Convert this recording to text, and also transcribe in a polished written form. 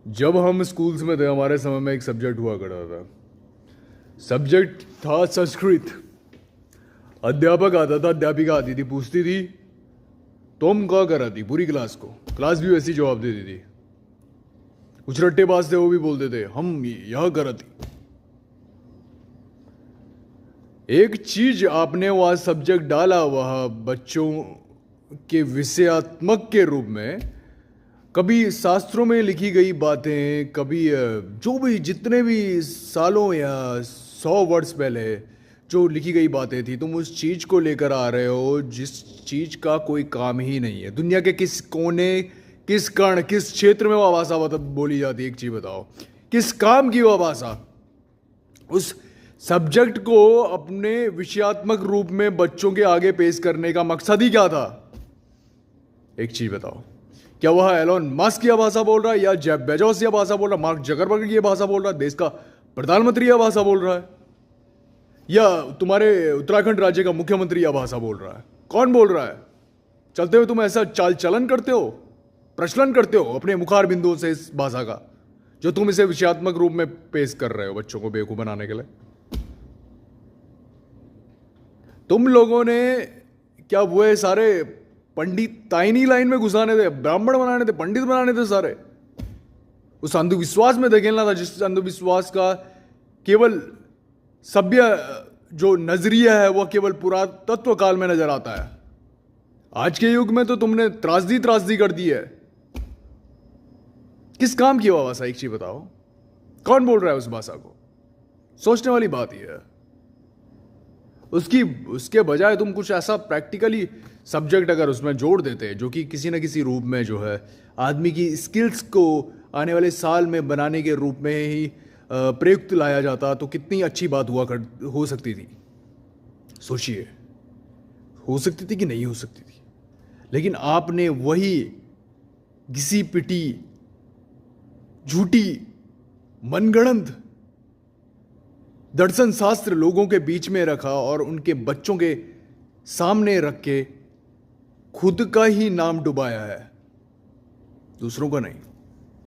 जब हम स्कूल्स में थे हमारे समय में एक सब्जेक्ट हुआ करता था। सब्जेक्ट था संस्कृत। अध्यापक आता था, अध्यापिका आती थी, पूछती थी तुम क्या कराती पूरी क्लास को। क्लास भी वैसी जवाब देती थी। कुछ रट्टेबाज थे वो भी बोलते थे हम यह कराती। एक चीज आपने वह सब्जेक्ट डाला वह बच्चों के विषयात्मक के रूप में, कभी शास्त्रों में लिखी गई बातें, कभी जो भी जितने भी सालों या 100 वर्ष पहले जो लिखी गई बातें थी, तुम उस चीज को लेकर आ रहे हो जिस चीज का कोई काम ही नहीं है। दुनिया के किस कोने, किस कण, किस क्षेत्र में वह भाषा बोली जाती है? एक चीज बताओ, किस काम की वह भाषा? उस सब्जेक्ट को अपने विषयात्मक रूप में बच्चों के आगे पेश करने का मकसद ही क्या था? एक चीज बताओ, क्या वह एलोन मस्क यह भाषा बोल रहा है, या जेफ बेजोस यह भाषा बोल रहा है, मार्क जकरबर्ग यह भाषा बोल रहा है, देश का प्रधानमंत्री यह भाषा बोल रहा है, या तुम्हारे उत्तराखंड राज्य का मुख्यमंत्री यह भाषा बोल रहा है? कौन बोल रहा है? चलते हुए तुम ऐसा चाल चलन करते हो, प्रचलन करते हो अपने मुखार बिंदुओं से इस भाषा का, जो तुम इसे विषयात्मक रूप में पेश कर रहे हो बच्चों को बेवकूफ बनाने के लिए। तुम लोगों ने क्या वो सारे पंडित ताइनी लाइन में घुसाने थे, ब्राह्मण बनाने थे, पंडित बनाने थे सारे? उस अंधविश्वास में धकेलना था जिस अंधविश्वास का केवल सभ्य जो नजरिया है वह केवल पुरातत्व काल में नजर आता है। आज के युग में तो तुमने त्रासदी कर दी है। किस काम की वह भाषा? एक चीज बताओ, कौन बोल रहा है उस भाषा को? सोचने वाली बात यह है। उसके बजाय तुम कुछ ऐसा प्रैक्टिकली सब्जेक्ट अगर उसमें जोड़ देते जो कि किसी न किसी रूप में जो है आदमी की स्किल्स को आने वाले साल में बनाने के रूप में ही प्रयुक्त लाया जाता, तो कितनी अच्छी बात हो सकती थी। सोचिए, हो सकती थी कि नहीं हो सकती थी? लेकिन आपने वही घिसी पिटी झूठी मनगढ़ंत दर्शन शास्त्र लोगों के बीच में रखा और उनके बच्चों के सामने रख के खुद का ही नाम डुबाया है, दूसरों का नहीं।